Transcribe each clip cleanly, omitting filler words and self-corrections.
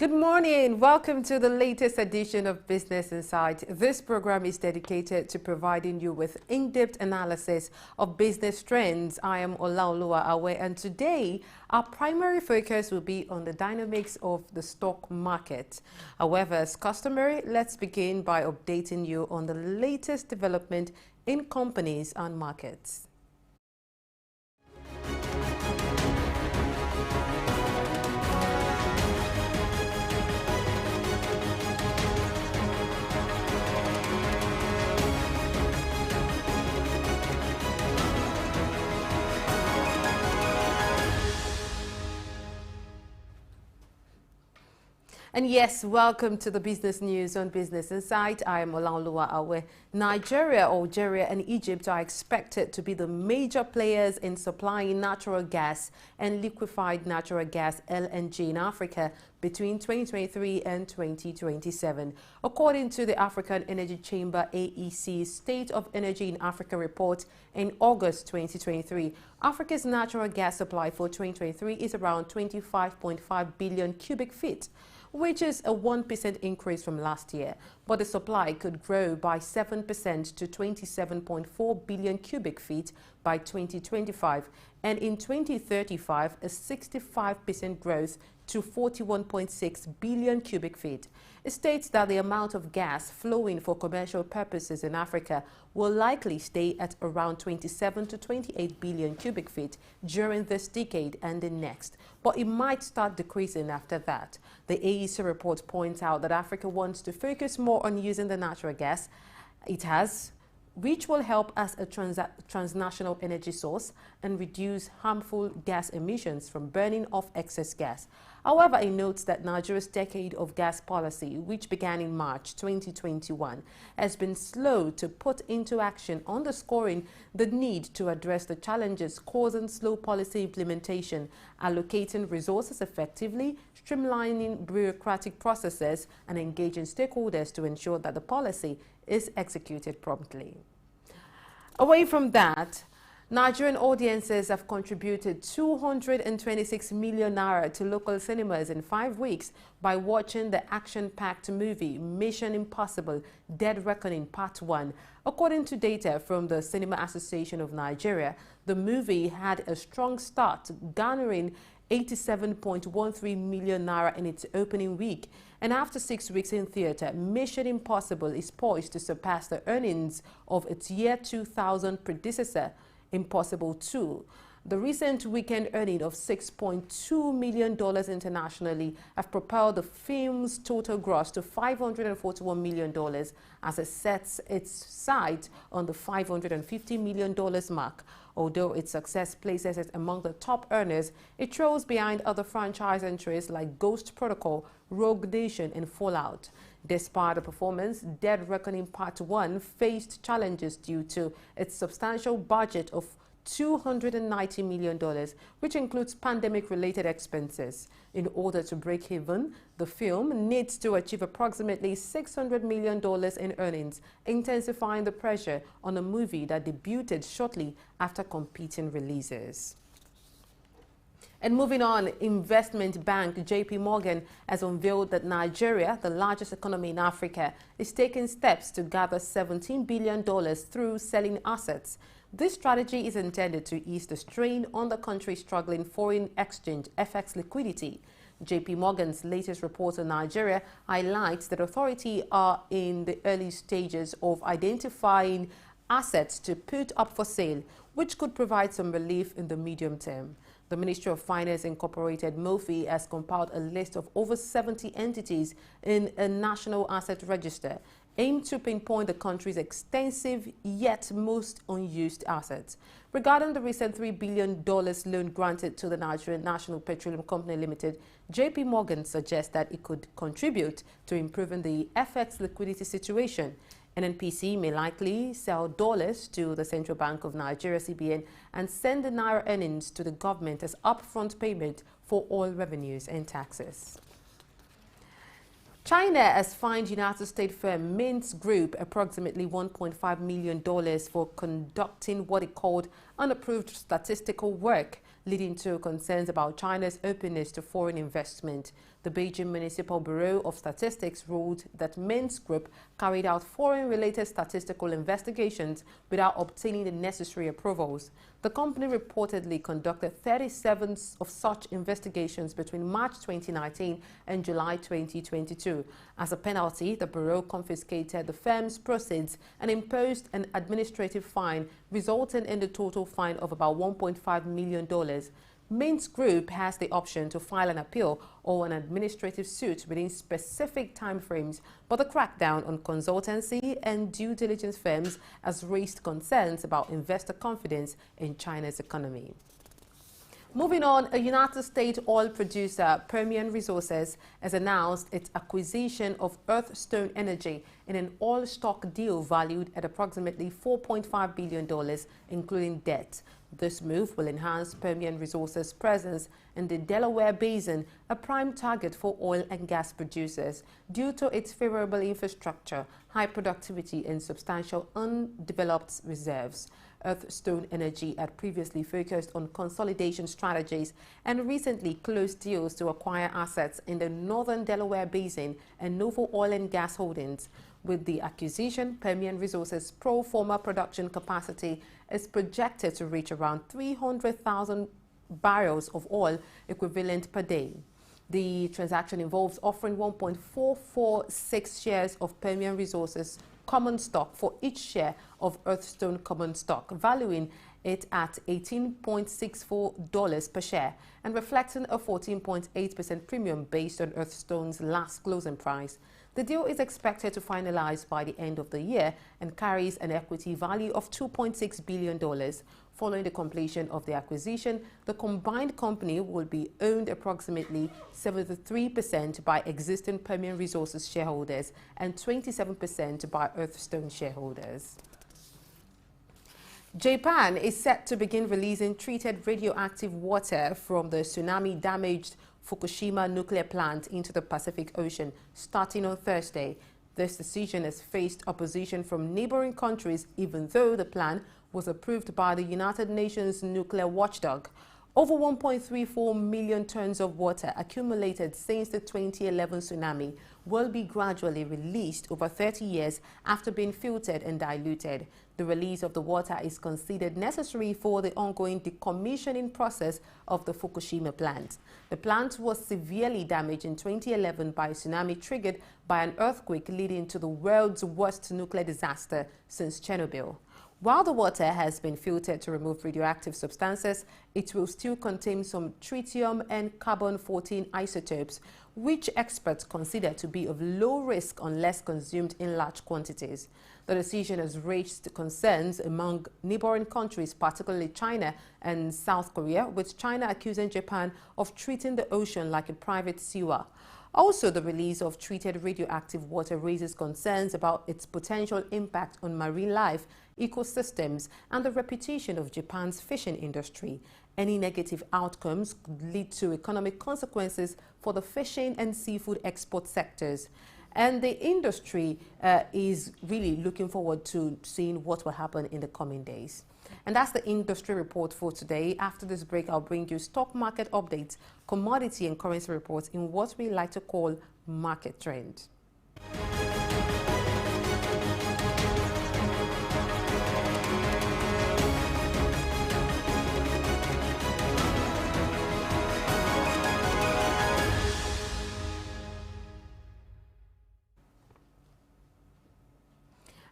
Good morning. Welcome to the latest edition of Business Insight. This program is dedicated to providing you with in-depth analysis of business trends. I am Olaoluwa Awe, and today our primary focus will be on the dynamics of the stock market. However, as customary, let's begin by updating you on the latest development in companies and markets. And yes, welcome to the business news on Business Insight. I am Olaoluwa Awe. Nigeria, Algeria and Egypt are expected to be the major players in supplying natural gas and liquefied natural gas (LNG) in Africa between 2023 and 2027. According to the African Energy Chamber AEC State of Energy in Africa report in August 2023, Africa's natural gas supply for 2023 is around 25.5 billion cubic feet, which is a 1% increase from last year, but the supply could grow by 7% to 27.4 billion cubic feet by 2025, and in 2035, a 65% growth to 41.6 billion cubic feet. It states that the amount of gas flowing for commercial purposes in Africa will likely stay at around 27 to 28 billion cubic feet during this decade and the next, but it might start decreasing after that. The AEC report points out that Africa wants to focus more on using the natural gas it has, which will help as a transnational energy source and reduce harmful gas emissions from burning off excess gas. However, it notes that Nigeria's decade of gas policy, which began in March 2021, has been slow to put into action, underscoring the need to address the challenges causing slow policy implementation, allocating resources effectively, streamlining bureaucratic processes, and engaging stakeholders to ensure that the policy is executed promptly. Away from that, Nigerian audiences have contributed 226 million naira to local cinemas in 5 weeks by watching the action-packed movie Mission Impossible: Dead Reckoning Part 1. According to data from the Cinema Association of Nigeria, the movie had a strong start, garnering 87.13 million naira in its opening week. And after 6 weeks in theatre, Mission Impossible is poised to surpass the earnings of its year 2000 predecessor, Impossible 2. The recent weekend earning of $6.2 million internationally have propelled the film's total gross to $541 million as it sets its sight on the $550 million mark. Although its success places it among the top earners, it trails behind other franchise entries like Ghost Protocol, Rogue Nation and Fallout. Despite the performance, Dead Reckoning Part 1 faced challenges due to its substantial budget of $290 million, which includes pandemic-related expenses. In order to break even, the film needs to achieve approximately $600 million in earnings, intensifying the pressure on a movie that debuted shortly after competing releases. And moving on, investment bank JP Morgan has unveiled that Nigeria, the largest economy in Africa, is taking steps to gather $17 billion through selling assets. This strategy is intended to ease the strain on the country's struggling foreign exchange (FX) liquidity. JP Morgan's latest report on Nigeria highlights that authorities are in the early stages of identifying assets to put up for sale, which could provide some relief in the medium term. The Ministry of Finance Incorporated (MOFI) has compiled a list of over 70 entities in a national asset register, aimed to pinpoint the country's extensive yet most unused assets. Regarding the recent $3 billion loan granted to the Nigerian National Petroleum Company Limited, JP Morgan suggests that it could contribute to improving the FX liquidity situation. NNPC may likely sell dollars to the Central Bank of Nigeria (CBN) and send the naira earnings to the government as upfront payment for oil revenues and taxes. China has fined United States firm Mint Group approximately $1.5 million for conducting what it called unapproved statistical work. leading to concerns about China's openness to foreign investment. The Beijing Municipal Bureau of Statistics ruled that Min's group carried out foreign-related statistical investigations without obtaining the necessary approvals. The company reportedly conducted 37 of such investigations between March 2019 and July 2022. As a penalty, the Bureau confiscated the firm's proceeds and imposed an administrative fine, resulting in the total fine of about $1.5 million. Min's group has the option to file an appeal or an administrative suit within specific timeframes, but the crackdown on consultancy and due diligence firms has raised concerns about investor confidence in China's economy. Moving on, a United States oil producer, Permian Resources, has announced its acquisition of Earthstone Energy in an oil stock deal valued at approximately $4.5 billion, including debt. This move will enhance Permian Resources' presence in the Delaware Basin, a prime target for oil and gas producers, due to its favorable infrastructure, high productivity, and substantial undeveloped reserves. Earthstone Energy had previously focused on consolidation strategies and recently closed deals to acquire assets in the northern Delaware Basin and Novo Oil and Gas Holdings. With the acquisition, Permian Resources' pro forma production capacity is projected to reach around 300,000 barrels of oil equivalent per day. The transaction involves offering 1.446 shares of Permian Resources common stock for each share of Earthstone common stock, valuing it at $18.64 per share and reflecting a 14.8% premium based on Earthstone's last closing price. The deal is expected to finalize by the end of the year and carries an equity value of $2.6 billion. Following the completion of the acquisition, the combined company will be owned approximately 73% by existing Permian Resources shareholders and 27% by Earthstone shareholders. Japan is set to begin releasing treated radioactive water from the tsunami-damaged Fukushima nuclear plant into the Pacific Ocean starting on Thursday. This decision has faced opposition from neighboring countries, even though the plan was approved by the United Nations nuclear watchdog. Over 1.34 million tons of water accumulated since the 2011 tsunami will be gradually released over 30 years after being filtered and diluted. The release of the water is considered necessary for the ongoing decommissioning process of the Fukushima plant. The plant was severely damaged in 2011 by a tsunami triggered by an earthquake, leading to the world's worst nuclear disaster since Chernobyl. While the water has been filtered to remove radioactive substances, it will still contain some tritium and carbon-14 isotopes, which experts consider to be of low risk unless consumed in large quantities. The decision has raised concerns among neighboring countries, particularly China and South Korea, with China accusing Japan of treating the ocean like a private sewer. Also, the release of treated radioactive water raises concerns about its potential impact on marine life, ecosystems, and the reputation of Japan's fishing industry. Any negative outcomes could lead to economic consequences for the fishing and seafood export sectors. And the industry is really looking forward to seeing what will happen in the coming days. And that's the industry report for today. After this break, I'll bring you stock market updates, commodity and currency reports in what we like to call market trend.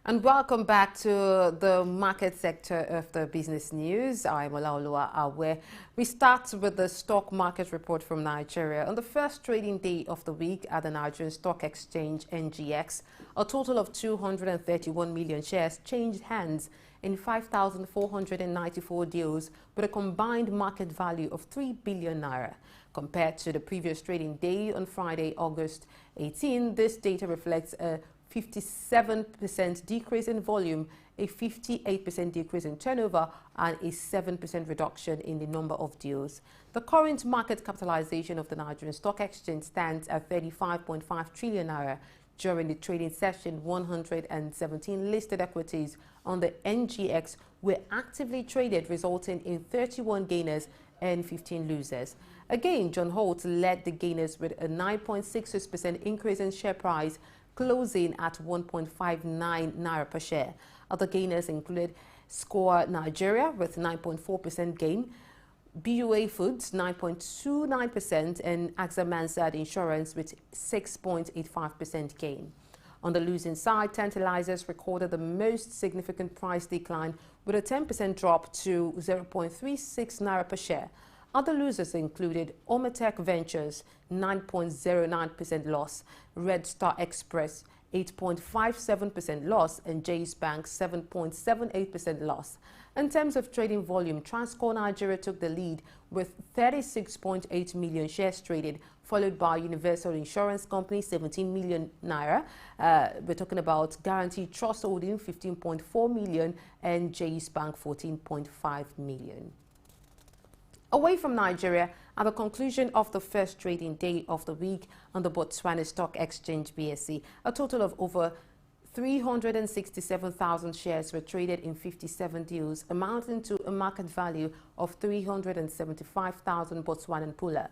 And welcome back to the market sector of the business news. I'm Olaoluwa Awe. We start with the stock market report from Nigeria. On the first trading day of the week at the Nigerian Stock Exchange, NGX, a total of 231 million shares changed hands in 5,494 deals with a combined market value of 3 billion naira. Compared to the previous trading day on Friday, August 18, this data reflects a 57% decrease in volume, a 58% decrease in turnover, and a 7% reduction in the number of deals. The current market capitalization of the Nigerian Stock Exchange stands at 35.5 trillion naira. During the trading session, 117 listed equities on the NGX were actively traded, resulting in 31 gainers and 15 losers. Again, John Holt led the gainers with a 9.66% increase in share price, closing at 1.59 naira per share. Other gainers included Score Nigeria with 9.4% gain, BUA Foods 9.29% and AXA Mansard Insurance with 6.85% gain. On the losing side, Tantalizers recorded the most significant price decline with a 10% drop to 0.36 naira per share. Other losers included Omatech Ventures 9.09% loss, Red Star Express 8.57% loss and Jay's Bank 7.78% loss. In terms of trading volume, Transcorp Nigeria took the lead with 36.8 million shares traded, followed by Universal Insurance Company 17 million naira. We're talking about Guaranteed Trust Holding 15.4 million and Jay's Bank 14.5 million. Away from Nigeria, at the conclusion of the first trading day of the week on the Botswana Stock Exchange BSE, a total of over 367,000 shares were traded in 57 deals, amounting to a market value of 375,000 Botswanan pula.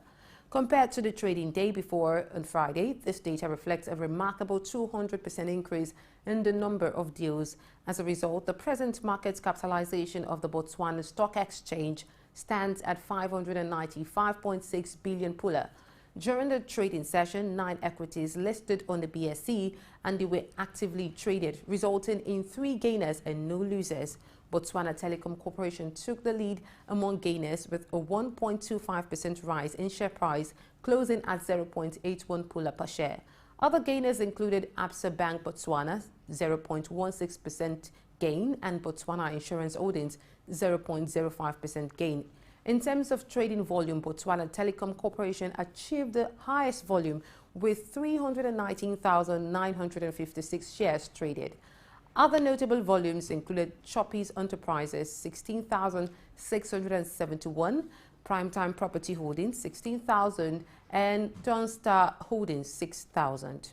Compared to the trading day before on Friday, this data reflects a remarkable 200% increase in the number of deals. As a result, the present market capitalization of the Botswana Stock Exchange stands at 595.6 billion pula. During the trading session, 9 equities listed on the BSE and they were actively traded, resulting in 3 gainers and no losers. Botswana Telecom Corporation took the lead among gainers with a 1.25% rise in share price, closing at 0.81 pula per share. Other gainers included Absa Bank Botswana, 0.16% gain, and Botswana Insurance Holdings, 0.05% gain. In terms of trading volume, Botswana Telecom Corporation achieved the highest volume with 319,956 shares traded. Other notable volumes included Choppy's Enterprises 16,671, Primetime Property Holdings 16,000 and Dawnstar Holdings 6,000.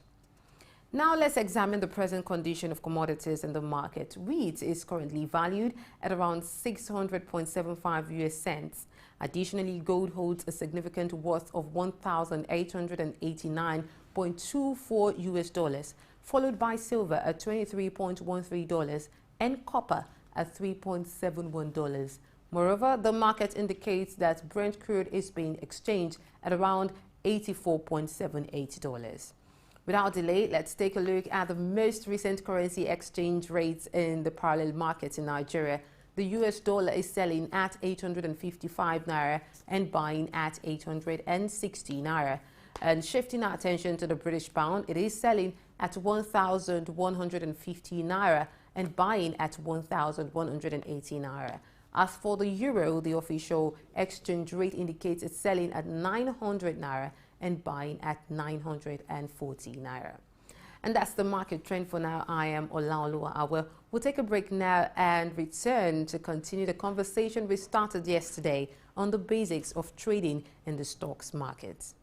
Now let's examine the present condition of commodities in the market. Wheat is currently valued at around 600.75 US cents. Additionally, gold holds a significant worth of 1,889.24 US dollars, followed by silver at $23.13 and copper at $3.71. Moreover, the market indicates that Brent crude is being exchanged at around $84.78. Without delay, let's take a look at the most recent currency exchange rates in the parallel markets in Nigeria. The US dollar is selling at 855 naira and buying at 860 naira. And shifting our attention to the British pound, it is selling at 1,150 naira and buying at 1,180 naira. As for the euro, the official exchange rate indicates it's selling at 900 naira and buying at 940 naira. And that's the market trend for now. I am Olaoluwa. We'll take a break now and return to continue the conversation we started yesterday on the basics of trading in the stocks markets.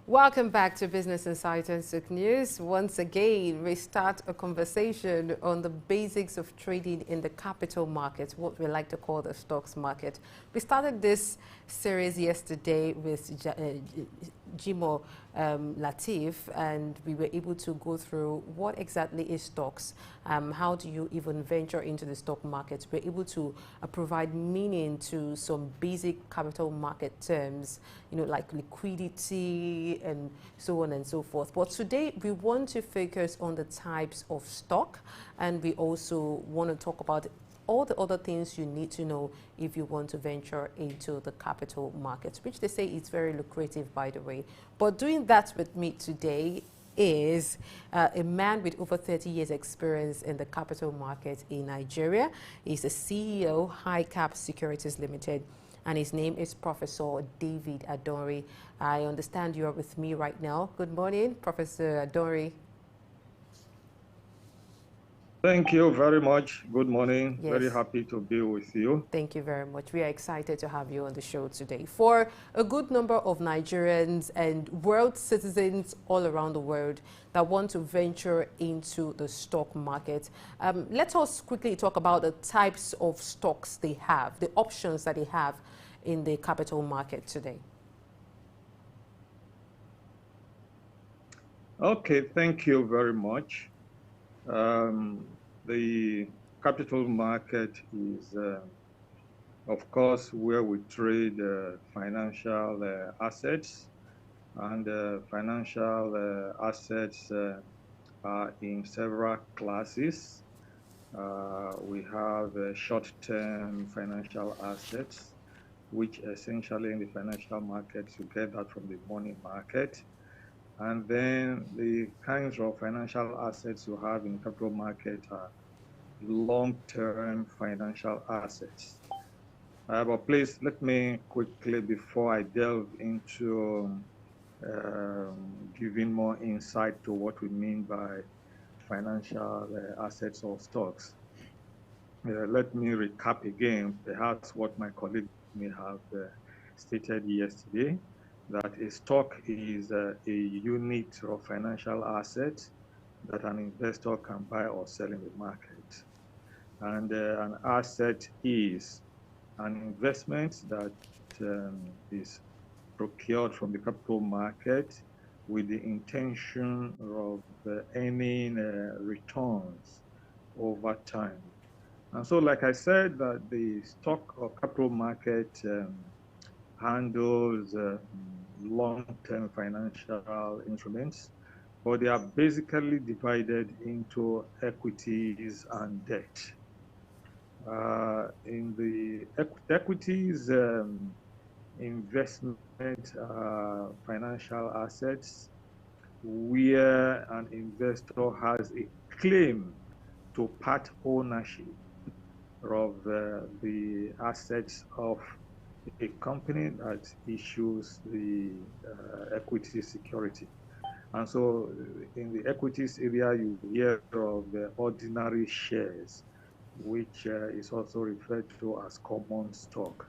Welcome back to Business Insight and Souq News. Once again, we start a conversation on the basics of trading in the capital market, what we like to call the stocks market. We started this series yesterday with Jimo Latif, and we were able to go through what exactly is stocks, how do you even venture into the stock market. We're able to provide meaning to some basic capital market terms, like liquidity and so on and so forth. But today we want to focus on the types of stock, and we also want to talk about all the other things you need to know if you want to venture into the capital markets, which they say is very lucrative, by the way. But doing that with me today is a man with over 30 years experience in the capital market in Nigeria. He's a CEO, High Cap Securities Limited, and his name is Professor David Adonri. I understand you're with me right now. Good morning, Professor Adonri. Thank you very much. Good morning. Yes. Very happy to be with you. Thank you very much. We are excited to have you on the show today. For a good number of Nigerians and world citizens all around the world that want to venture into the stock market, let us quickly talk about the types of stocks they have, the options that they have in the capital market today. Okay, thank you very much. The capital market is, of course, where we trade financial assets, and financial assets are in several classes. We have short-term financial assets, which essentially in the financial markets, you get that from the money market. And then the kinds of financial assets you have in the capital market are long-term financial assets. But please, let me quickly, before I delve into giving more insight to what we mean by financial assets or stocks, let me recap again, perhaps what my colleague may have stated yesterday, that a stock is a unit of financial assets that an investor can buy or sell in the market. And an asset is an investment that is procured from the capital market with the intention of earning returns over time. And so, like I said, that the stock or capital market handles long-term financial instruments, but they are basically divided into equities and debt. In the equities, investment financial assets where an investor has a claim to part ownership of the assets of a company that issues the equity security. And so in the equities area, you hear of the ordinary shares, which is also referred to as common stock.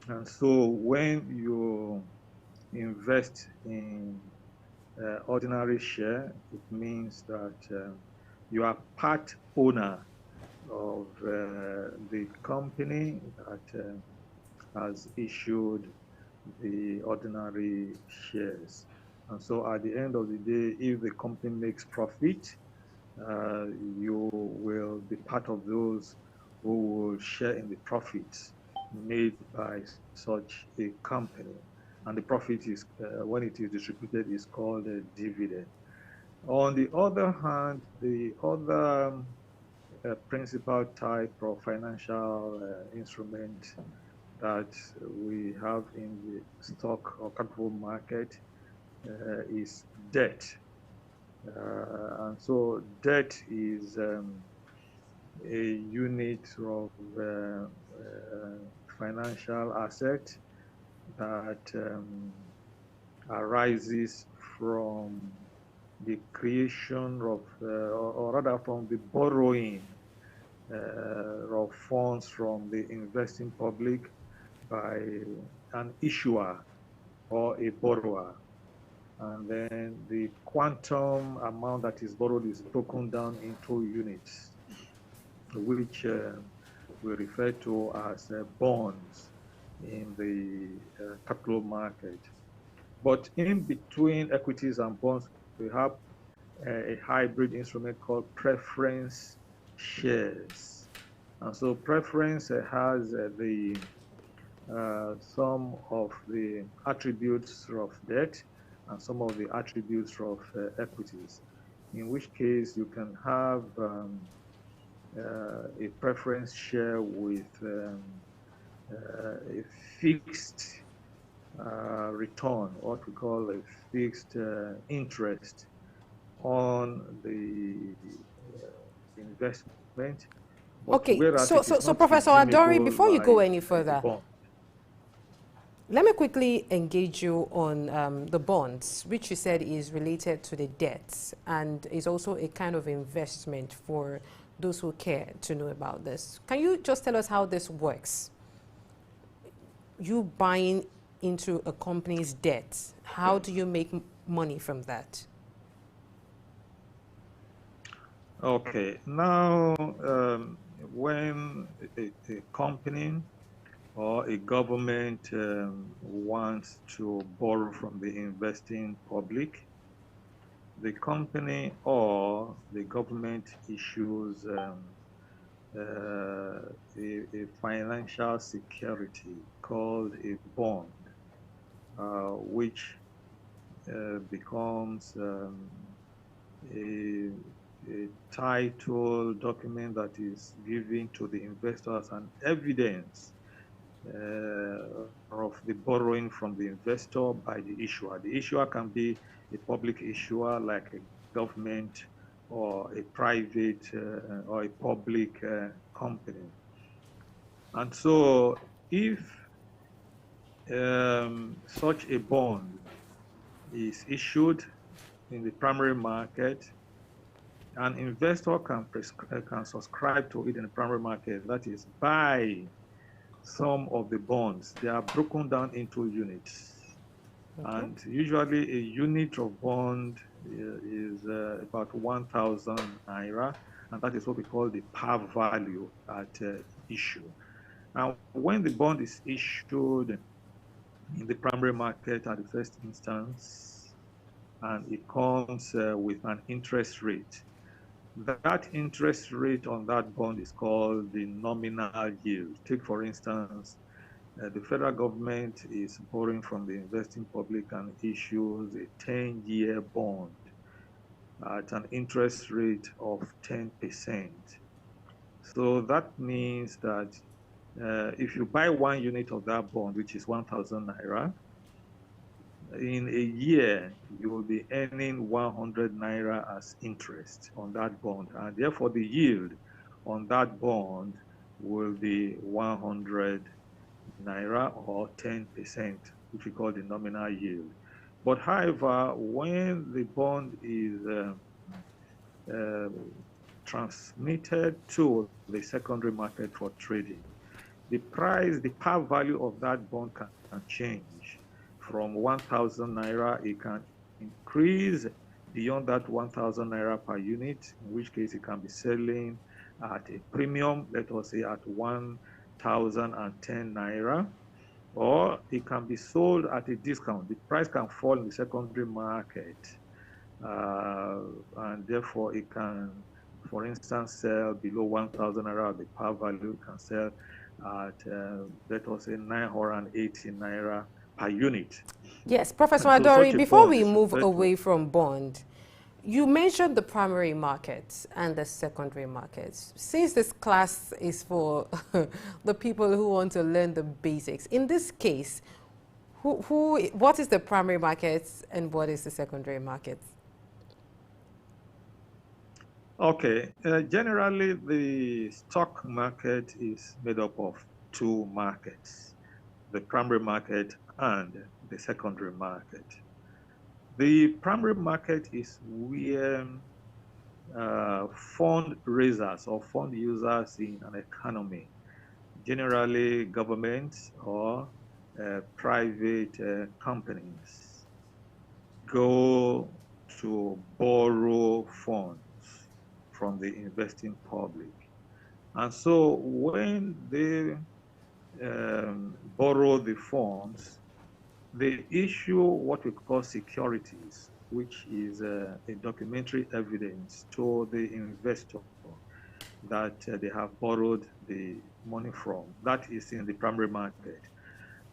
And so when you invest in ordinary share, it means that you are part owner of the company that has issued the ordinary shares. And so at the end of the day, if the company makes profit, you will be part of those who will share in the profits made by such a company. And the profit is, when it is distributed, is called a dividend. On the other hand, the other principal type of financial instrument that we have in the stock or capital market is debt. And so debt is a unit of financial asset that arises from the creation of, or rather from the borrowing of funds from the investing public by an issuer or a borrower. and then the quantum amount that is borrowed is broken down into units, which we refer to as bonds in the capital market. But in between equities and bonds, we have a hybrid instrument called preference shares. And so preference has the some of the attributes of debt and some of the attributes of equities, in which case you can have a preference share with a fixed return, what we call a fixed interest on the investment, but Okay, whereas it is so not Professor Adori, redeemable before you go any like a further, bond. let me quickly engage you on the bonds, which you said is related to the debts and is also a kind of investment for those who care to know about this. Can you just tell us how this works? You buying into a company's debt, how do you make money from that? Okay, now when a company or a government wants to borrow from the investing public, the company or the government issues a financial security called a bond, which becomes a title document that is given to the investors and evidence of the borrowing from the investor by the issuer. The issuer can be a public issuer like a government or a private or a public company. And so if such a bond is issued in the primary market, an investor can subscribe to it in the primary market, that is, buy some of the bonds. They are broken down into units. Okay. And usually a unit of bond is about 1,000 naira, and that is what we call the par value at issue. And when the bond is issued in the primary market at the first instance, and it comes with an interest rate, that interest rate on that bond is called the nominal yield. Take, for instance, the federal government is borrowing from the investing public and issues a 10-year bond at an interest rate of 10%. So that means that if you buy 1 unit of that bond, which is 1,000 naira, in a year, you will be earning 100 naira as interest on that bond. And therefore, the yield on that bond will be 100 naira or 10%, which we call the nominal yield. But however, when the bond is transmitted to the secondary market for trading, the price, the par value of that bond can change. From 1,000 naira, it can increase beyond that 1,000 naira per unit, in which case it can be selling at a premium, let us say at 1,010 naira, or it can be sold at a discount. The price can fall in the secondary market, and therefore it can, for instance, sell below 1,000 naira. The par value can sell at, let us say, 980 naira per unit. Yes, Professor So Adori, before we move away from bond, you mentioned the primary markets and the secondary markets. Since this class is for the people who want to learn the basics, in this case, what is the primary markets and what is the secondary markets? Okay, generally the stock market is made up of 2 markets, the primary market and the secondary market. The primary market is where fundraisers or fund users in an economy, generally governments or private companies, go to borrow funds from the investing public. And so when they borrow the funds, they issue what we call securities, which is a documentary evidence to the investor that they have borrowed the money from. That is in the primary market.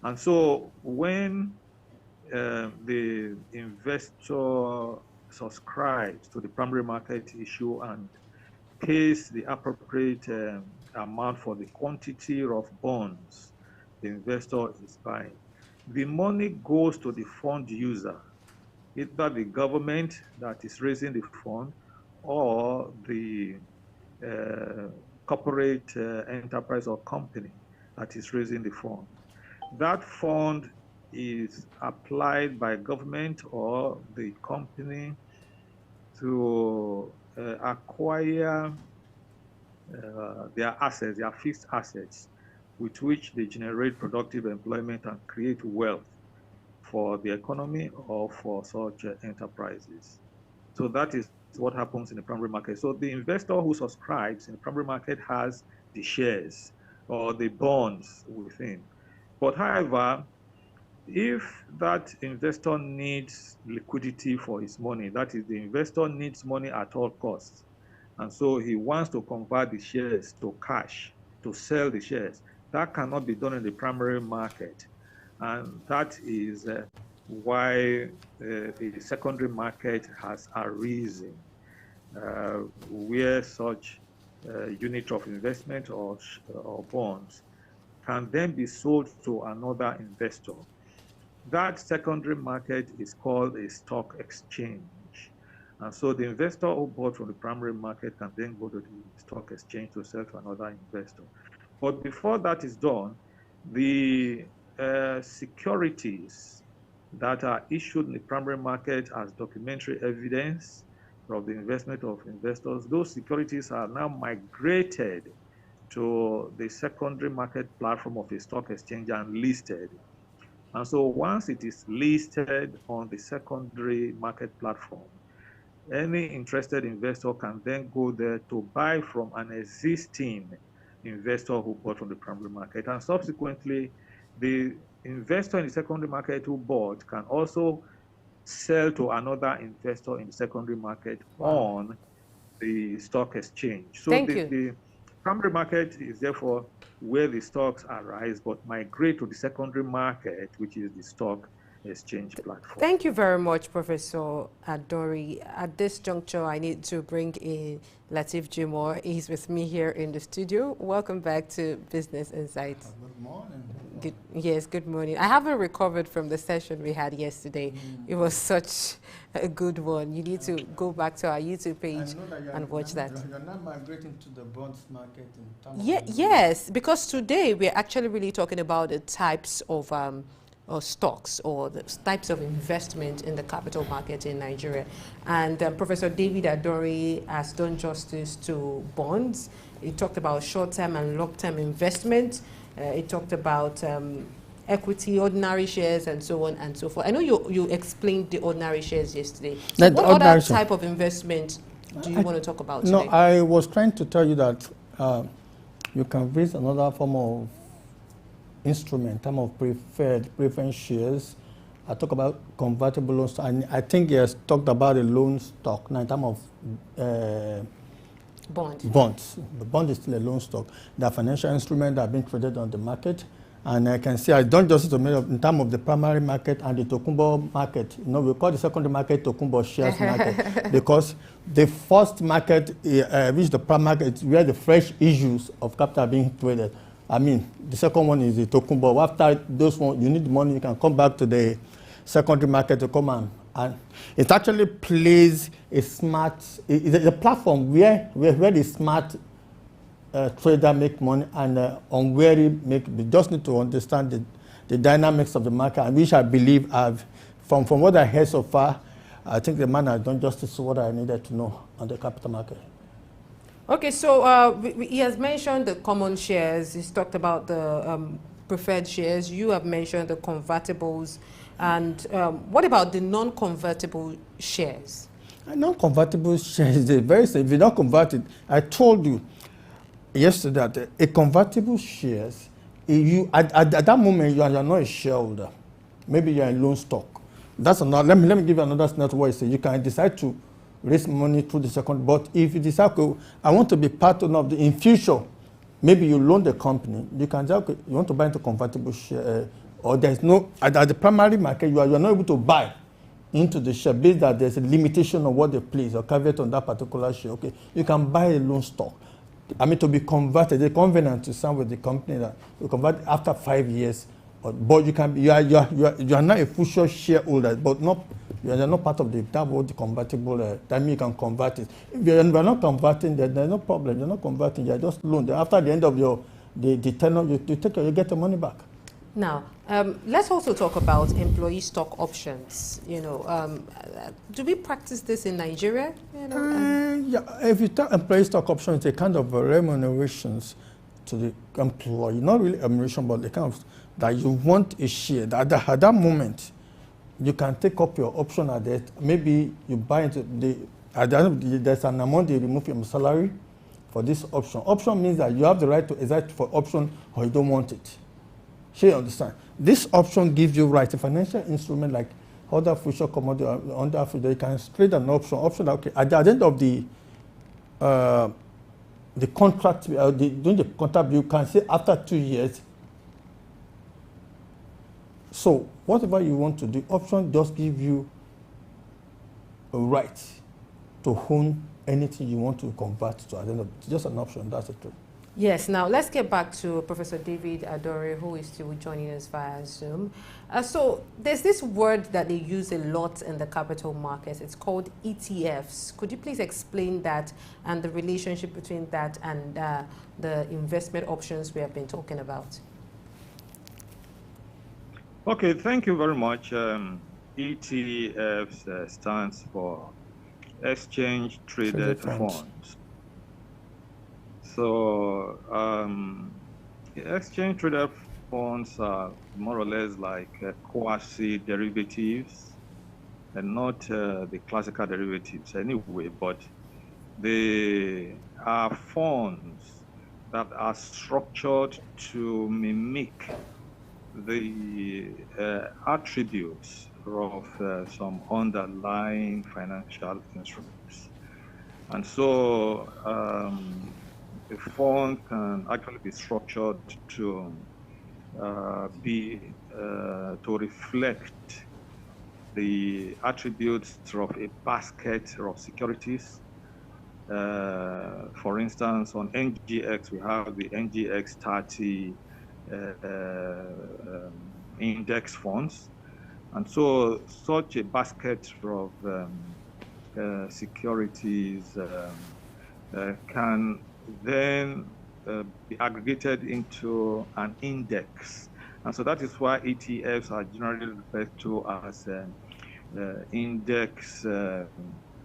And so when the investor subscribes to the primary market issue and pays the appropriate amount for the quantity of bonds the investor is buying, the money goes to the fund user, either the government that is raising the fund or the corporate enterprise or company that is raising the fund. That fund is applied by government or the company to acquire their assets, their fixed assets, with which they generate productive employment and create wealth for the economy or for such enterprises. So that is what happens in the primary market. So the investor who subscribes in the primary market has the shares or the bonds within. But however, if that investor needs liquidity for his money, that is, the investor needs money at all costs, and so he wants to convert the shares to cash, to sell the shares, that cannot be done in the primary market. And that is why the secondary market has arisen, where such unit of investment or bonds can then be sold to another investor. That secondary market is called a stock exchange. And so the investor who bought from the primary market can then go to the stock exchange to sell to another investor. But before that is done, the securities that are issued in the primary market as documentary evidence of the investment of investors, those securities are now migrated to the secondary market platform of a stock exchange and listed. And so once it is listed on the secondary market platform, any interested investor can then go there to buy from an existing investor who bought from the primary market. And subsequently, the investor in the secondary market who bought can also sell to another investor in the secondary market on the stock exchange. So the primary market is therefore where the stocks arise, but migrate to the secondary market, which is the stock exchange platform. Thank you very much, Professor Adori. At this juncture, I need to bring in Latif Jimor. He's with me here in the studio. Welcome back to Business Insights. Good morning. Yes, good morning. I haven't recovered from the session we had yesterday. It was such a good one. You need to go back to our YouTube page and watch that. You're not migrating to the bonds market in terms of yes, because today we're actually really talking about the types of or stocks or the types of investment in the capital market in Nigeria. And Professor David Adori has done justice to bonds. He talked about short-term and long-term investment. He talked about equity, ordinary shares, and so on and so forth. I know you explained the ordinary shares yesterday. So what other type of investment do you want to talk about today? No, I was trying to tell you that you can raise another form of instrument, in terms of preference shares. I talk about convertible loans, and I think he has talked about a loan stock now in terms of bonds. The bond is still a loan stock. There are financial instruments that are being traded on the market, and I can see I don't just in terms of the primary market and the Tokumbo market. You know, we call the secondary market Tokumbo shares market because the first market, which is the primary market, where the fresh issues of capital are being traded. I mean, the second one is the Tokumbo. After those one, you need money, you can come back to the secondary market to come and it actually plays a smart, it's a platform where the smart trader make money and unwary make, we just need to understand the dynamics of the market, and which I believe from what I heard so far, I think the man has done justice to what I needed to know on the capital market. Okay, so he has mentioned the common shares. He's talked about the preferred shares. You have mentioned the convertibles. And what about the non-convertible shares? Non-convertible shares is very simple. If you don't convert it, I told you yesterday that a convertible shares, at that moment you are not a shareholder. Maybe you are in loan stock. That's another. Let me give you another scenario where you say you can decide to raise money through the second. But if you decide, okay, I want to be part of the in future, maybe you loan the company. You can say, okay, you want to buy into convertible share, or there's no at the primary market you are not able to buy into the share based that there's a limitation on what they place or caveat on that particular share. Okay, you can buy a loan stock. I mean, to be converted, the covenant to sign with the company that you convert after 5 years. But you can be, you are not a full shareholder, but not you are not part of the convertible. That means you can convert it. If you are not converting, there's no problem. You're not converting. You are just loaned. After the end of the tenure, you get the money back. Now, let's also talk about employee stock options. You know, do we practice this in Nigeria? You know, yeah, if you talk employee stock options, it's a kind of remunerations to the employee. Not really remuneration, but the kind of that you want a share. At that moment, you can take up your option at that. Maybe you buy into at the end of there's an amount they remove from your salary for this option. Option means that you have the right to exercise for option or you don't want it. You understand? This option gives you right, a financial instrument like other future commodity, under future, you can trade an option. Okay, at the end of the contract, during the contract, you can say after 2 years. So whatever you want to do, option just give you a right to own anything you want to convert to. At the end of it's just an option. That's the truth. Yes, now let's get back to Professor David Adore, who is still joining us via Zoom. So there's this word that they use a lot in the capital markets. It's called ETFs. Could you please explain that and the relationship between that and the investment options we have been talking about? Okay, thank you very much. ETFs stands for Exchange Traded Funds. So exchange traded funds are more or less like quasi-derivatives and not the classical derivatives anyway, but they are funds that are structured to mimic the attributes of some underlying financial instruments. And so a fund can actually be structured to reflect the attributes of a basket of securities. For instance, on NGX, we have the NGX 30 index funds. And so such a basket of securities can then be aggregated into an index. And so that is why ETFs are generally referred to as index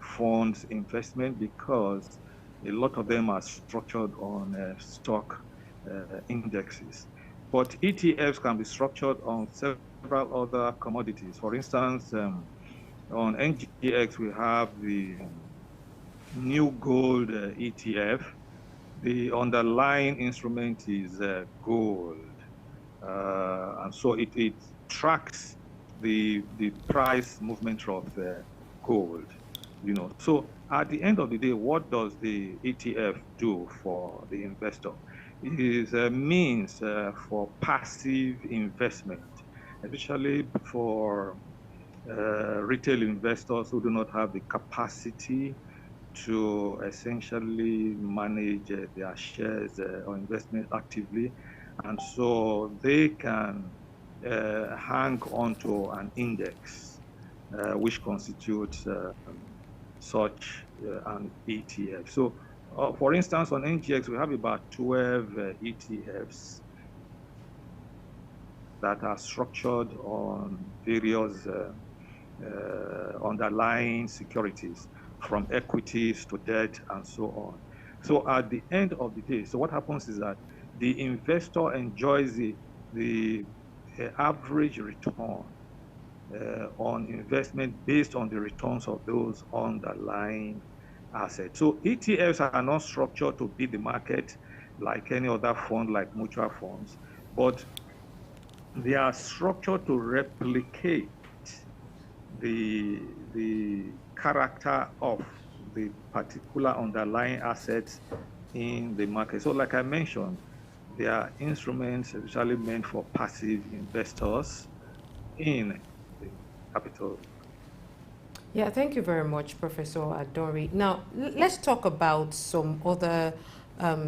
funds investment, because a lot of them are structured on stock indexes. But ETFs can be structured on several other commodities. For instance, on NGX, we have the new gold ETF. The underlying instrument is gold. And so it tracks the price movement of gold. You know, so at the end of the day, what does the ETF do for the investor? It is a means for passive investment, especially for retail investors who do not have the capacity to essentially manage their shares or investment actively. And so they can hang onto an index which constitutes such an ETF. So for instance, on NGX, we have about 12 ETFs that are structured on various underlying securities, from equities to debt and so on. So at the end of the day, so what happens is that the investor enjoys the average return on investment based on the returns of those underlying assets. So ETFs are not structured to beat the market like any other fund, like mutual funds, but they are structured to replicate the character of the particular underlying assets in the market. So like I mentioned, they are instruments usually meant for passive investors in the capital. Yeah, thank you very much, Professor Adori. Now, let's talk about some other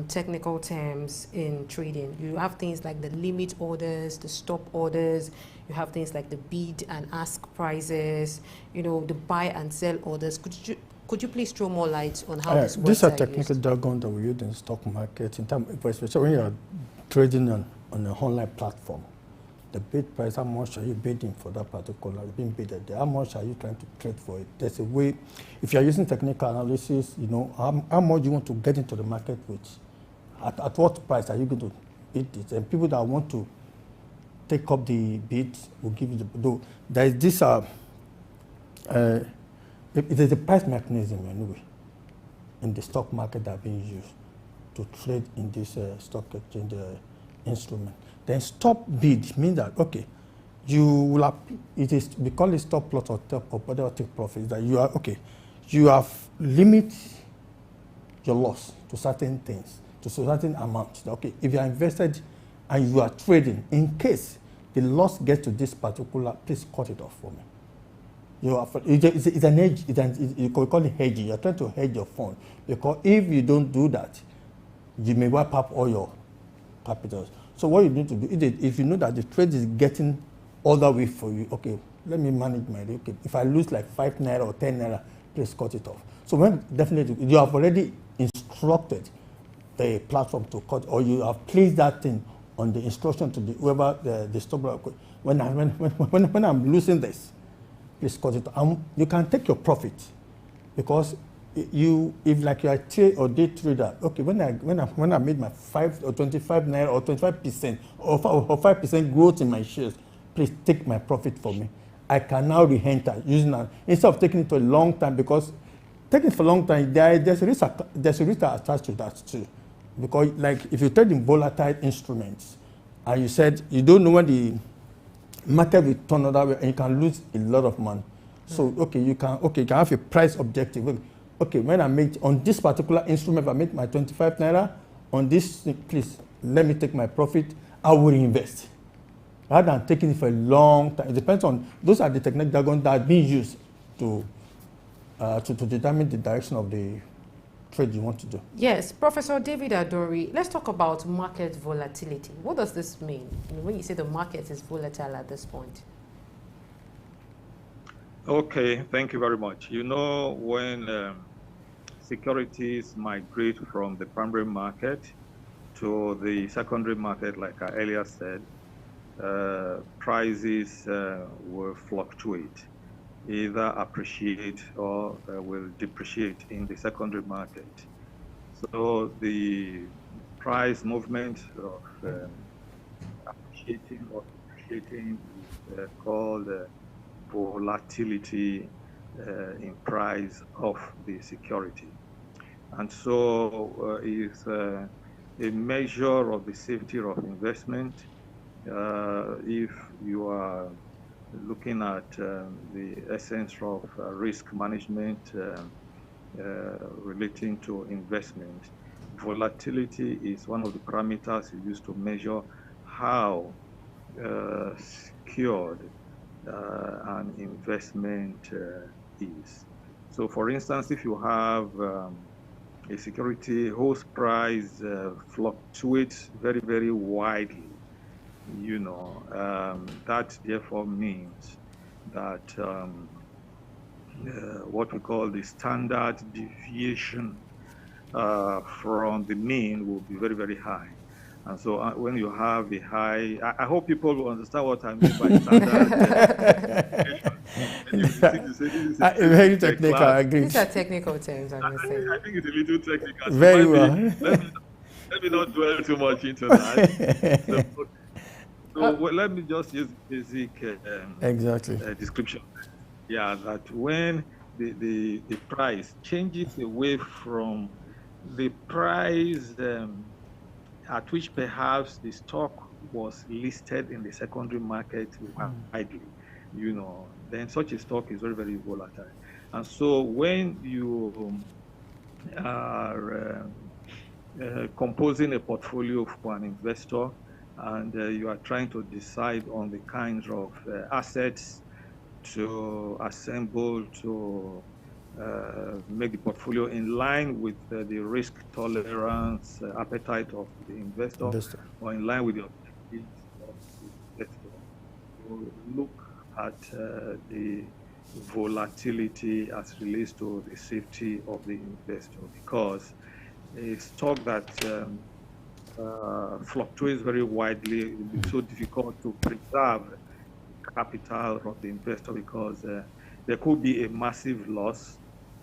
technical terms in trading. You have things like the limit orders, the stop orders. You have things like the bid and ask prices, you know, the buy and sell orders. Could you please throw more light on how this works? These are technical jargon that we use in stock market, in terms, especially when you are trading on an online platform. The bid price, how much are you bidding for that particular being bidded there? How much are you trying to trade for it? There's a way, if you're using technical analysis, you know, how much you want to get into the market with. At what price are you going to bid it? And people that want to take up the bid will give you the, though there is this, there's a price mechanism anyway in the stock market that are being used to trade in this stock exchange instrument. Then stop bid means that, okay, you will have, we call it stop loss or take profit, that you are, okay, you have limit your loss to certain things, to certain amounts. Okay, if you are invested and you are trading, in case the loss gets to this particular, please cut it off for me. It's an hedge, you call it hedging. You're trying to hedge your fund, because if you don't do that, you may wipe up all your capitals. So what you need to do is, if you know that the trade is getting all the way for you, okay, let me manage my risk. Okay, if I lose like 5 naira or 10 naira, please cut it off. So when definitely you have already instructed the platform to cut, or you have placed that thing on the instruction to the whoever the stop. When I'm losing this, please cut it off. You can take your profit, because if like you are a day trader, okay, when I made my 5 or 25 naira or 25% or 5% growth in my shares, please take my profit for me. I can now re-enter using that instead of taking it for a long time, because taking it for a long time, there's a risk attached to that too. Because like if you trade in volatile instruments and you said you don't know when the market will turn another way, and you can lose a lot of money. So okay, you can have a price objective. Okay, when I make on this particular instrument, if I make my 25 naira on this, please let me take my profit. I will invest rather than taking it for a long time. It depends on, those are the technical jargon that are being used to determine the direction of the trade you want to do. Yes, Professor David Adori, let's talk about market volatility. What does this mean when you say the market is volatile at this point? Okay, thank you very much. You know, when securities migrate from the primary market to the secondary market, like I earlier said, prices will fluctuate, either appreciate or will depreciate in the secondary market. So the price movement of appreciating or depreciating is called volatility in price of the security. And so it's a measure of the safety of investment. If you are looking at the essence of risk management relating to investment, volatility is one of the parameters you use to measure how secured an investment is. So for instance, if you have a security whose price fluctuates very, very widely, you know, that therefore means that what we call the standard deviation from the mean will be very, very high. And so when you have a high, I hope people will understand what I mean by standard. Very technical, I agree. These are technical terms, I think it's a little technical. Very well. Let me not dwell too much into that. So, So well, let me just use basic exactly. description. Yeah, that when the price changes away from the price at which perhaps the stock was listed in the secondary market widely, then such a stock is very, very volatile. And so when you are composing a portfolio for an investor and you are trying to decide on the kinds of assets to assemble to make the portfolio in line with the risk tolerance, appetite of the investor, or in line with the objectives of the investor. You look at the volatility as relates to the safety of the investor, because a stock that fluctuates very widely, it will be so difficult to preserve capital of the investor, because there could be a massive loss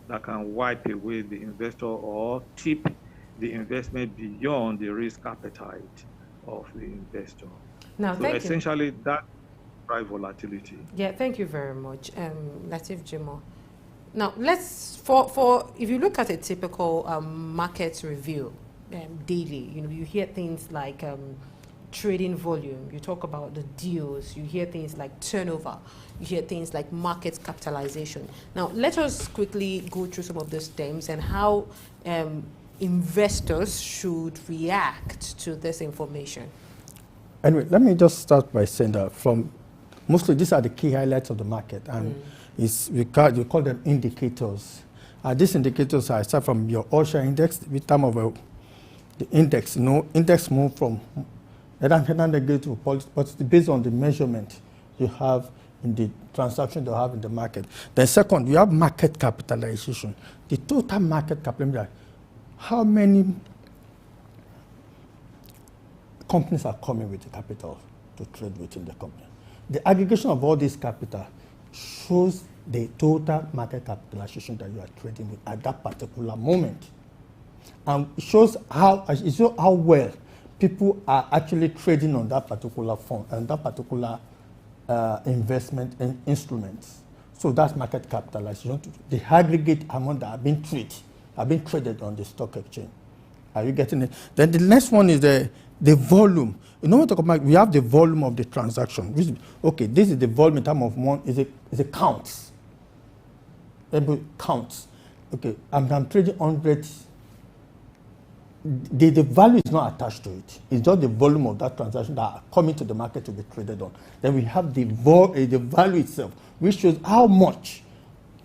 that can wipe away the investor or tip the investment beyond the risk appetite of the investor. Now, so essentially, that drives volatility. Yeah, thank you very much, Latif Jimo. Now, if you look at a typical market review daily, you hear things like trading volume, you talk about the deals, you hear things like turnover, you hear things like market capitalization. Now, let us quickly go through some of those terms and how investors should react to this information. Anyway, let me just start by saying that mostly these are the key highlights of the market, and we call them indicators. These indicators are start from your all-share index, with time of the index. Index move from negative positive based on the measurement you have in the transaction you have in the market. Then second, you have market capitalization. The total market capitalization, how many companies are coming with the capital to trade within the company. The aggregation of all this capital shows the total market capitalization that you are trading with at that particular moment. And it shows how well people are actually trading on that particular fund and that particular investment and instruments. So that's market capitalization. The aggregate amount that have been traded on the stock exchange. Are you getting it? Then the next one is the volume. We talk about, we have the volume of the transaction. This is the volume in terms of one, is a counts. Every counts. Okay, I'm trading 100. The value is not attached to it. It's just the volume of that transaction that are coming to the market to be traded on. Then we have the value itself, which shows how much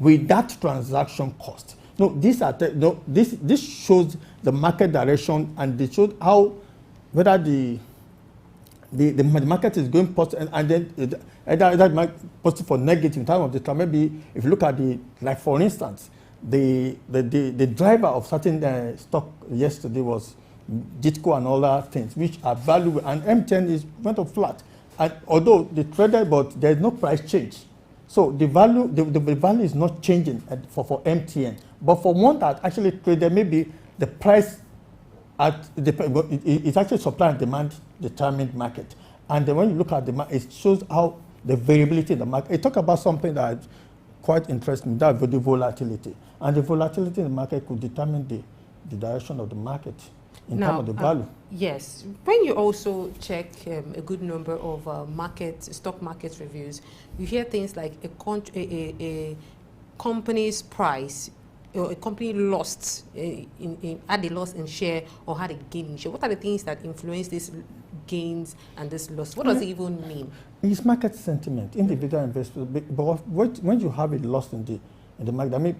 will that transaction cost. This shows the market direction, and it shows how whether the market is going positive, and then either that might positive or negative in terms of the time. Maybe if you look at like for instance, the driver of certain stock yesterday was Jitco and all that things, which are valuable, and MTN went up flat. And although they traded, but there is no price change. So the value is not changing for MTN. But for one that actually traded, maybe the price it's actually supply and demand determined market. And then when you look at the market, it shows how the variability in the market. It talk about something that is quite interesting, that the volatility. And the volatility in the market could determine the direction of the market in terms of the value. Yes. When you also check a good number of stock market reviews, you hear things like a company's price, or a company lost had a loss in share or had a gain in share. What are the things that influence these gains and this loss? What does it even mean? It's market sentiment, individual investors. But when you have a loss in the market, I mean,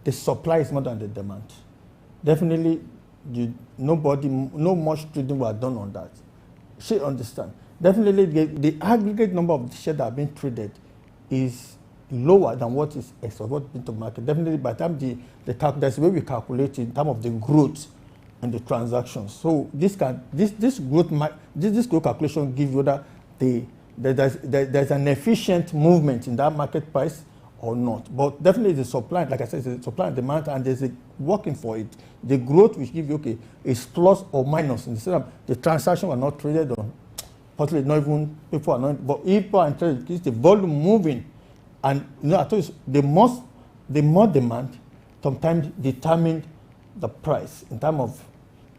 the supply is more than the demand. Definitely, no much trading was done on that. She understand. Definitely, the aggregate number of shares that have been traded is lower than what is exported into market. Definitely, by the time that's the way we calculate in terms of the growth in the transactions. So this growth calculation gives you that there's an efficient movement in that market price or not. But definitely the supply, like I said, the supply and demand, and there's a working for it. The growth which gives you is plus or minus. Instead of the transaction were not traded on, possibly not even people are not, but if people are interested, it's the volume moving, and I told you the more demand sometimes determine the price in terms of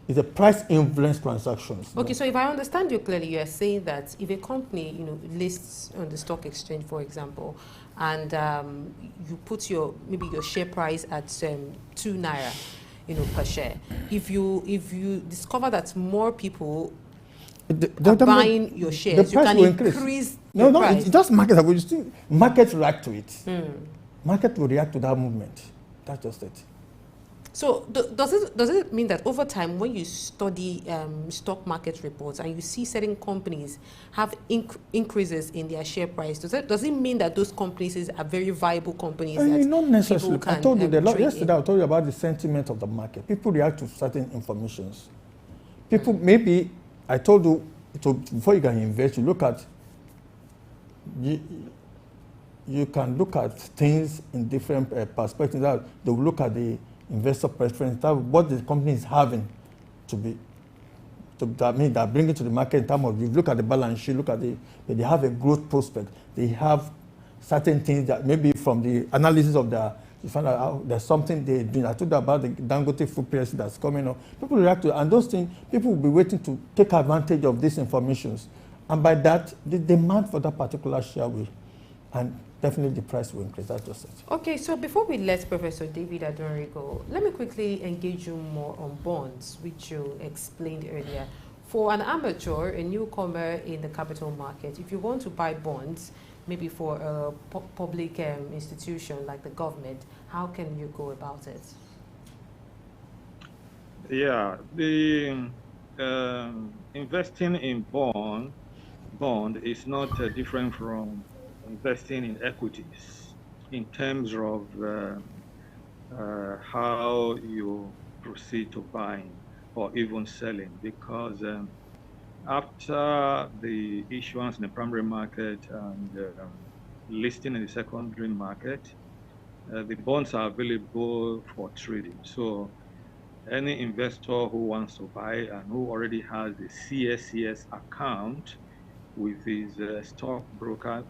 it's a price influence transactions. Okay, so if I understand you clearly, you are saying that if a company, lists on the stock exchange, for example, and you put maybe your share price at 2 naira, per share. If you discover that more people are buying your shares, you can increase your price. It's just market. Market react to it. Market will react to that movement. That's just it. So does it mean that over time, when you study stock market reports and you see certain companies have increases in their share price, does it mean that those companies are very viable companies? Not necessarily. I told you yesterday. I told you about the sentiment of the market. People react to certain informations. People maybe I told you before you can invest, you look at you can look at things in different perspectives. That they will look at the investor preference, what the company is having that bring it to the market in terms of you look at the balance sheet, they have a growth prospect. They have certain things that maybe from the analysis of you find out there's something they do. I told you about the Dangote food price that's coming up. People react to it, and those things, people will be waiting to take advantage of these informations. And by that, the demand for that particular share will, and definitely the price will increase. That's just it. Okay, so before we let Professor David Adonri go, let me quickly engage you more on bonds, which you explained earlier. For an amateur, a newcomer in the capital market, if you want to buy bonds, maybe for a public institution like the government, how can you go about it? Yeah, the investing in bond is not different from investing in equities in terms of how you proceed to buying or even selling, because after the issuance in the primary market and listing in the secondary market, the bonds are available for trading. So any investor who wants to buy and who already has a CSCS account with his stockbroker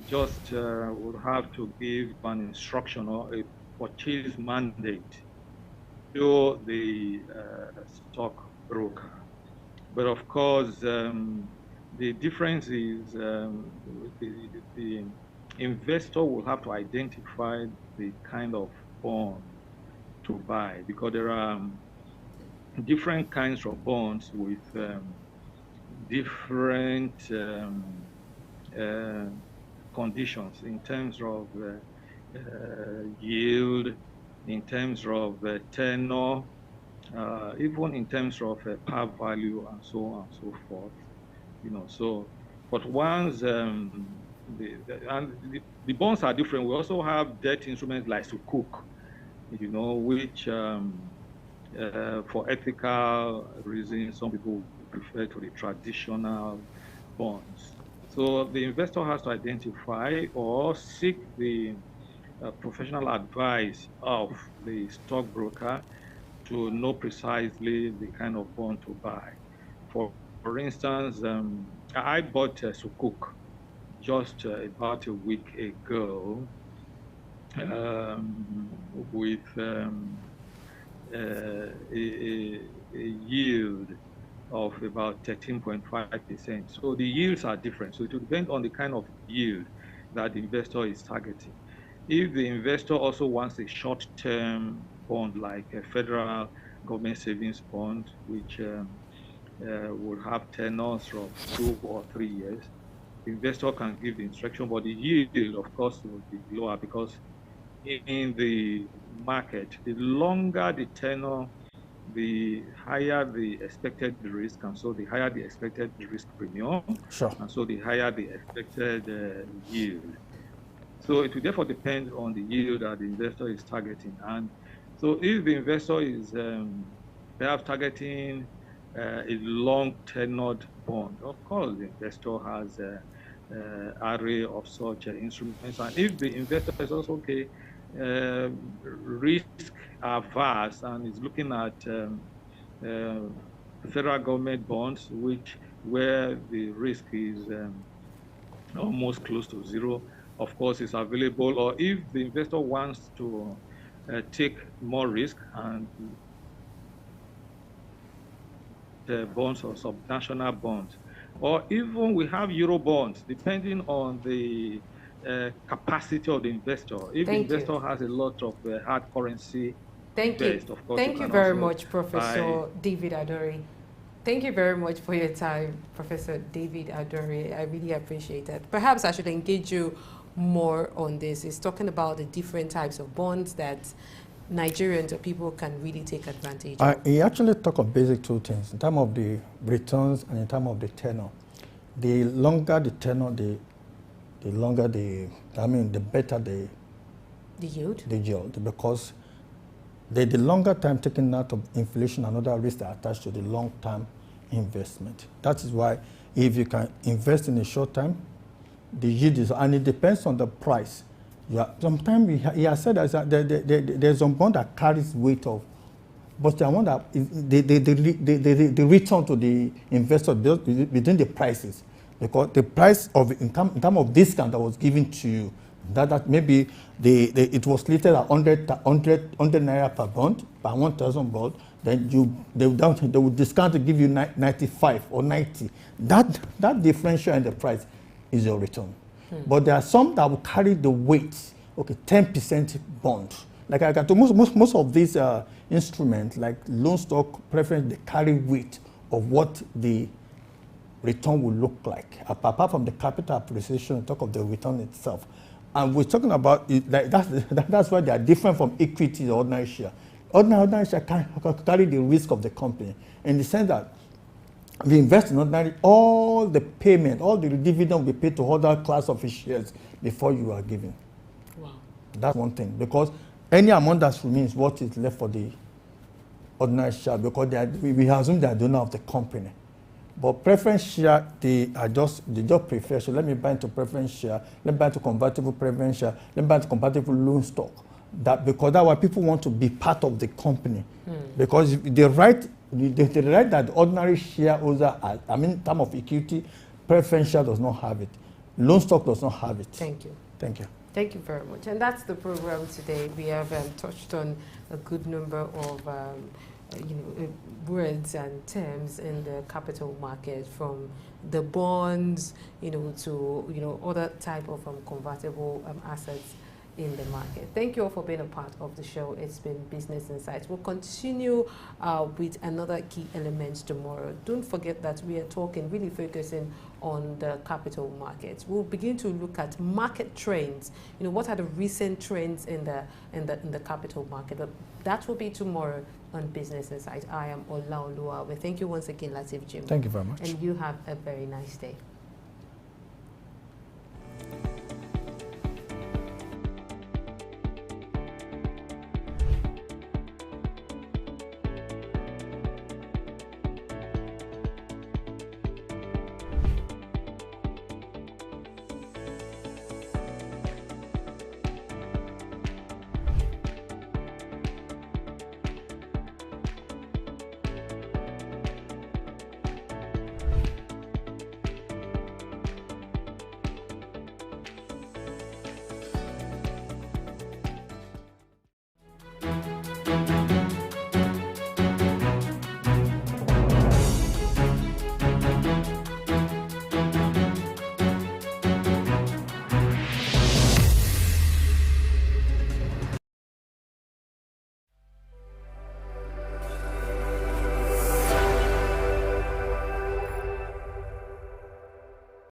just would have to give an instruction or a purchase mandate to the stockbroker. But of course, the difference is the investor will have to identify the kind of bond to buy, because there are different kinds of bonds with different conditions in terms of yield, in terms of tenor, even in terms of par value, and so on and so forth. So, but once the bonds are different, we also have debt instruments like Souq, which for ethical reasons, some people prefer to the traditional bonds. So the investor has to identify or seek the professional advice of the stockbroker to know precisely the kind of bond to buy. For instance, I bought Souq just about a week ago with a yield of about 13.5%. So the yields are different. So it will depend on the kind of yield that the investor is targeting. If the investor also wants a short-term bond, like a federal government savings bond, which will have tenors of 2 or 3 years, the investor can give the instruction, but the yield, of course, will be lower, because in the market, the longer the tenor, the higher the expected risk, and so the higher the expected risk premium, sure, and so the higher the expected yield. So it will therefore depend on the yield that the investor is targeting. And so if the investor is perhaps targeting a long tenured bond, of course the investor has an array of such instruments. And if the investor is also risk averse and is looking at federal government bonds, which where the risk is almost close to zero, of course, it's available. Or if the investor wants to take more risk and bonds or subnational bonds, or even we have Euro bonds, depending on the capacity of the investor. If the investor has a lot of hard currency, Thank you. of course, Thank you very much, Professor David Adori. Thank you very much for your time, Professor David Adori. I really appreciate it. Perhaps I should engage you more on this. It's talking about the different types of bonds that Nigerians or people can really take advantage of. He actually talked of basic two things, in terms of the returns and in terms of the tenor. The longer the tenor, the longer the better the yield. The yield, because the longer time taken out of inflation and other risks are attached to the long-term investment. That is why if you can invest in a short time, the yield is, and it depends on the price. Sometimes he has said that there's some bond that carries weight of, but I wonder the return to the investor within the prices, because the price of in terms of discount that was given to you, that maybe it was listed at 100 naira per bond, per 1,000 bond, then they would discount to give you 95 or 90. That differential in the price is your return. But there are some that will carry the weight, 10% bond. Like I got to most of these instruments, like loan stock preference, they carry weight of what the return will look like. Apart from the capital appreciation, talk of the return itself. And we're talking about it, like that's why they are different from equity or ordinary share. Ordinary share carry the risk of the company in the sense that we invest in ordinary, all the payment, all the dividend will be paid to other class of shares before you are given. Wow. That's one thing, because any amount that remains what is left for the ordinary share, because we assume they are the owner of the company. But preference share, they just prefer. So let me buy into preference share, let me buy into convertible preference share, let me buy into convertible loan stock. Because that's why people want to be part of the company. Because the right that the ordinary shareholder has, in terms of equity, preference share does not have it. Loan stock does not have it. Thank you. Thank you. Thank you very much. And that's the program today. We have touched on a good number of words and terms in the capital market, from the bonds, to other type of convertible assets in the market. Thank you all for being a part of the show. It's been Business Insights. We'll continue with another key element tomorrow. Don't forget that we are really focusing on the capital markets. We'll begin to look at market trends. What are the recent trends in the capital market? But that will be tomorrow on Business Insights. I am Olaoluwa. Thank you once again, Latif Jim. Thank you very much. And you have a very nice day.